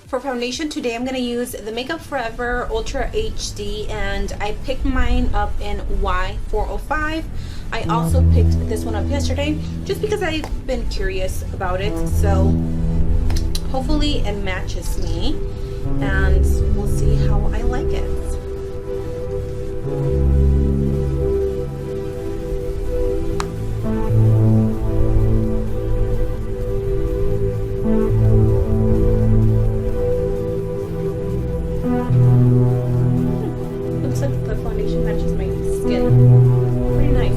For foundation today, I'm going to use the Makeup Forever Ultra HD, and I picked mine up in Y405. I also picked this one up yesterday just because I've been curious about it, so hopefully it matches me and we'll see how I like it. Looks like the foundation matches my skin. Pretty nice.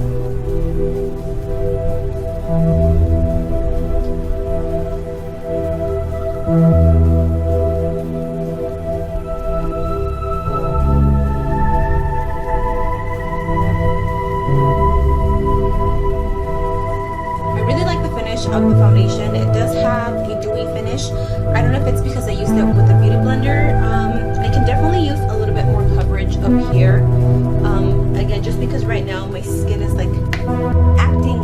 I really like the finish of the foundation. It does have a dewy finish. I don't know if it's because I used it with the beauty blender. I can definitely use a little bit more coverage up here. Again, just because right now my skin is like acting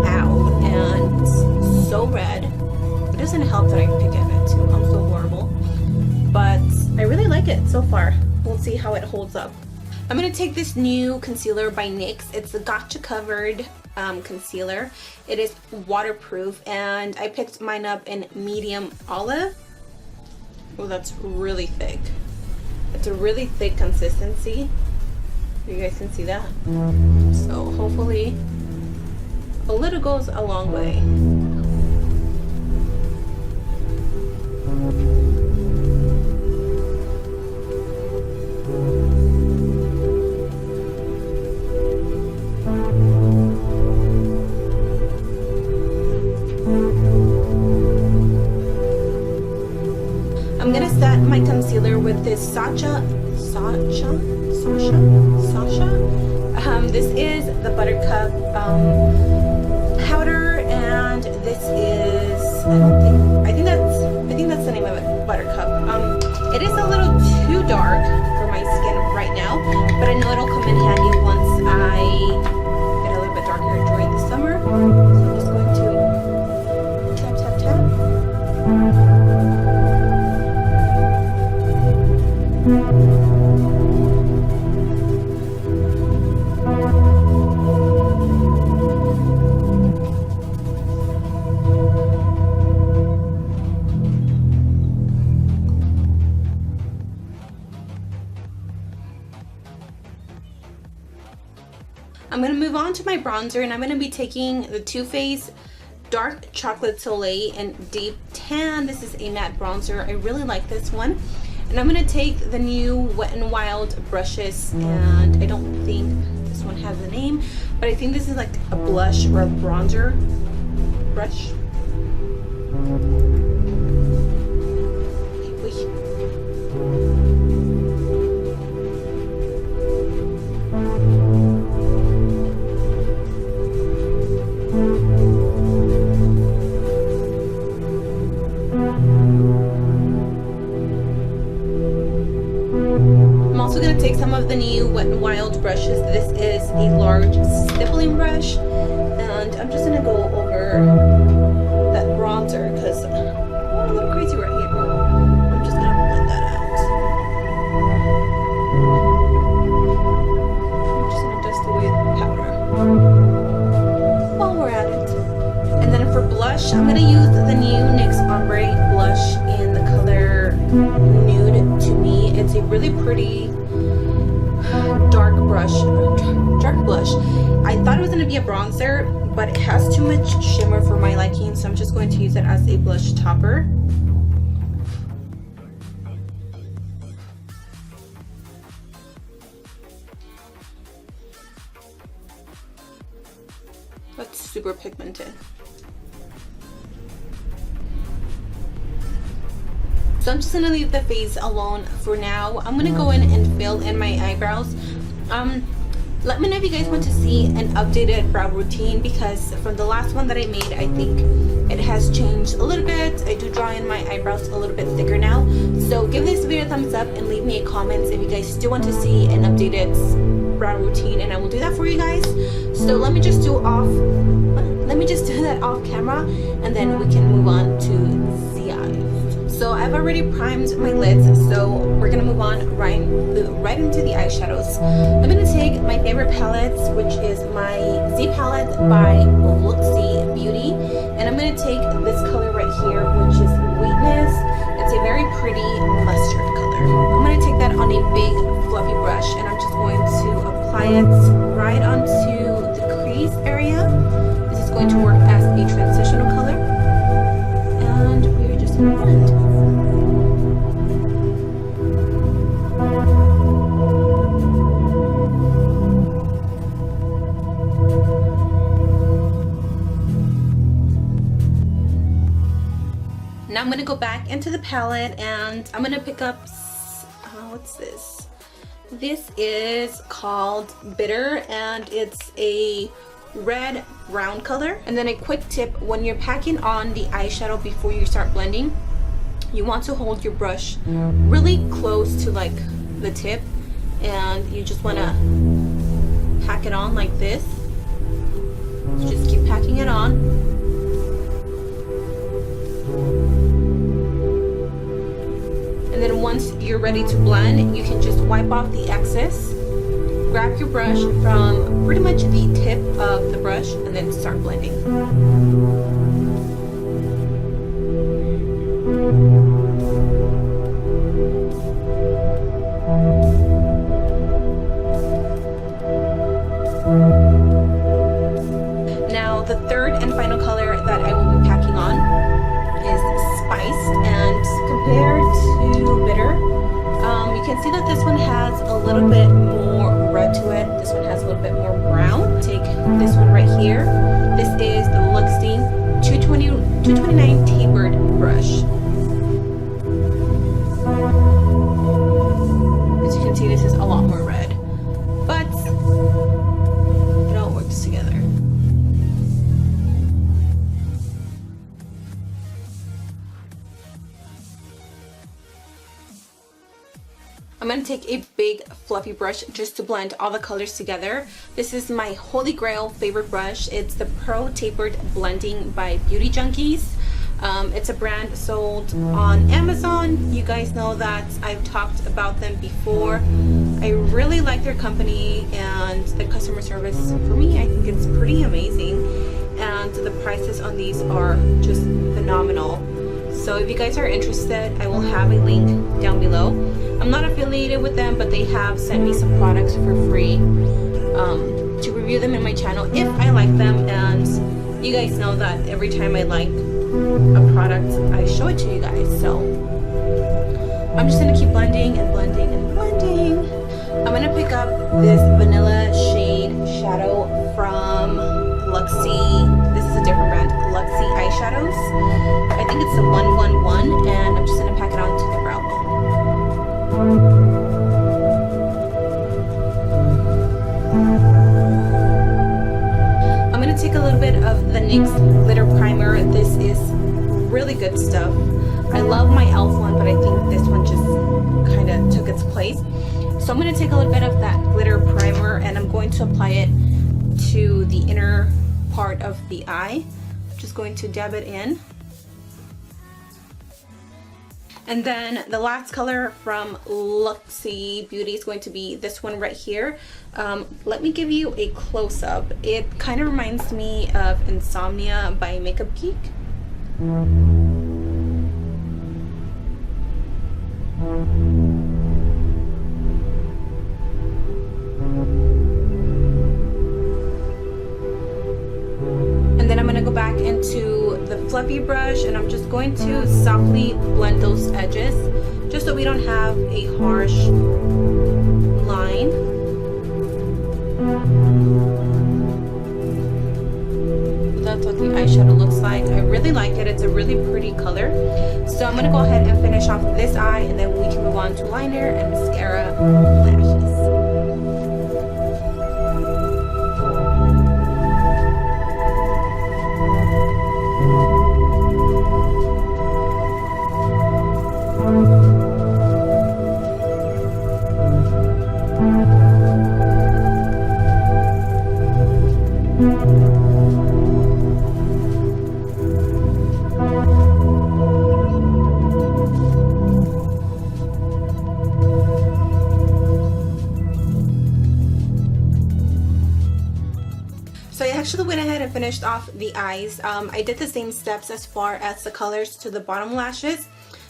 out and so red. It doesn't help that I pick at it too. I'm so horrible. But I really like it so far. We'll see how it holds up. I'm going to take this new concealer by NYX. It's the Gotcha Covered concealer. It is waterproof, and I picked mine up in medium olive. Oh, that's really thick. It's a really thick consistency. You guys can see that. So hopefully a little goes a long way. I'm gonna set my concealer with this Sasha. This is the Buttercup powder, and this is I think that's the name of it, Buttercup. It is a little too dark for my skin right now, but I know it'll come in handy once I get a little bit darker during the summer. So I'm just going to tap tap tap. I'm going to move on to my bronzer, and I'm going to be taking the Too Faced Dark Chocolate Soleil in Deep Tan. This is a matte bronzer. I really like this one. And I'm going to take the new Wet n Wild brushes, and I don't think this one has a name, but I think this is like a blush or a bronzer brush. Take some of the new Wet n Wild brushes. This is a large stippling brush, and I'm just gonna go over that bronzer because I'm a little crazy right here. I'm just gonna blend that out. I'm just gonna dust away the powder while we're at it. And then for blush, I'm gonna use the new NYX Ombre blush in the color Nude to Me. It's a really pretty dark blush. I thought it was going to be a bronzer, but it has too much shimmer for my liking, so I'm just going to use it as a blush topper. That's super pigmented. So I'm just going to leave the face alone for now. I'm going to go in and fill in my eyebrows. Let me know if you guys want to see an updated brow routine, because from the last one that I made, I think it has changed a little bit. I do draw in my eyebrows a little bit thicker now. So give this video a thumbs up and leave me a comment if you guys still want to see an updated brow routine, and I will do that for you guys. So let me just do that off camera, and then we can move on to the eyes. So I've already primed my lids, so we're gonna move on right into the eyeshadows. I'm gonna take my favorite palettes, which is my Z palette by Luxie Beauty, and I'm gonna take this color right here, which is Weakness. It's a very pretty mustard color. I'm gonna take that on a big fluffy brush, and I'm just going to apply it right onto the crease area. This is going to work as a transitional color, and we're just gonna blend. Now I'm gonna go back into the palette, and I'm gonna pick up, what's this? This is called Bitter, and it's a red brown color. And then a quick tip, when you're packing on the eyeshadow before you start blending, you want to hold your brush really close to like the tip, and you just want to pack it on like this. So just keep packing it on. And then once you're ready to blend, you can just wipe off the excess, grab your brush from pretty much the tip of the brush, and then start blending. Now the third and final color that I will be packing on is Spiced, and compared to Bitter, you can see that this one has a little bit more red to it. This one has a little bit more brown. Take this one right here. This is the Luxie 229 tapered brush. As you can see, this is a lot more red, but it all works together. I'm going to take a big fluffy brush just to blend all the colors together. This is my holy grail favorite brush. It's the Pro Tapered Blending by Beauty Junkies. It's a brand sold on Amazon. You guys know that I've talked about them before. I really like their company, and the customer service, for me, I think it's pretty amazing. And the prices on these are just phenomenal. So if you guys are interested, I will have a link down below. I'm not affiliated with them, but they have sent me some products for free to review them in my channel if I like them. And you guys know that every time I like a product, I show it to you guys. So I'm just gonna keep blending and blending and blending. I'm gonna pick up this vanilla shade shadow from Luxie. This is a different brand, Luxie Eyeshadows. I think it's the 111, and I'm just gonna pack it onto the brow bone. I'm gonna take a little bit of the NYX glitter primer. This is really good stuff. I love my e.l.f. one, but I think this one just kind of took its place. So I'm gonna take a little bit of that glitter primer, and I'm going to apply it to the inner part of the eye. I'm just going to dab it in. And then the last color from Luxie Beauty is going to be this one right here. Let me give you a close-up. It kind of reminds me of Insomnia by Makeup Geek. And then I'm going to go back into the fluffy brush, and I'm just going to softly blend those edges just so we don't have a harsh line. That's what the eyeshadow looks like. I really like it. It's a really pretty color. So I'm going to go ahead and finish off this eye, and then we can move on to liner and mascara, lashes. actually went ahead and finished off the eyes. I did the same steps as far as the colors to the bottom lashes.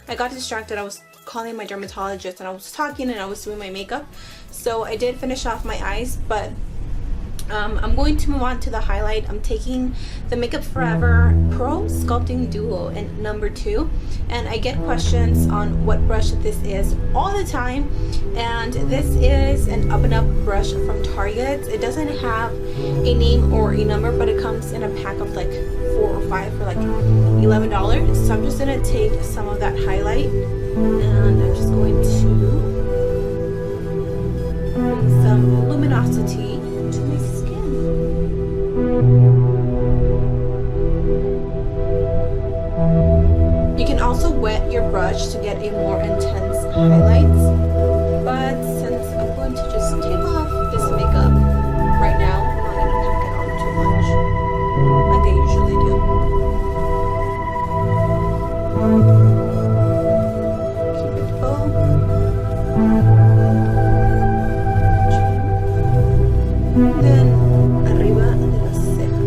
I got distracted. I was calling my dermatologist and I was talking and I was doing my makeup. So I did finish off my eyes, but I'm going to move on to the highlight. I'm taking the Makeup Forever Pro Sculpting Duo in number 2, and I get questions on what brush this is all the time. And this is an up and up brush from Target. It doesn't have a name or a number, but it comes in a pack of like 4 or 5 for like $11. So I'm just gonna take some of that highlight and I'm just going to bring some luminosity to my skin. You can also wet your brush to get a more intense highlights, but since I'm going to just take off this makeup right now, I'm not going to pack it on too much like I usually do. Keep it full. Then arriba de la ceja.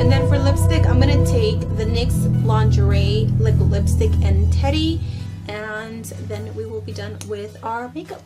And then for lipstick, I'm gonna take the NYX Lingerie liquid lipstick in Teddy, and then we will be done with our makeup.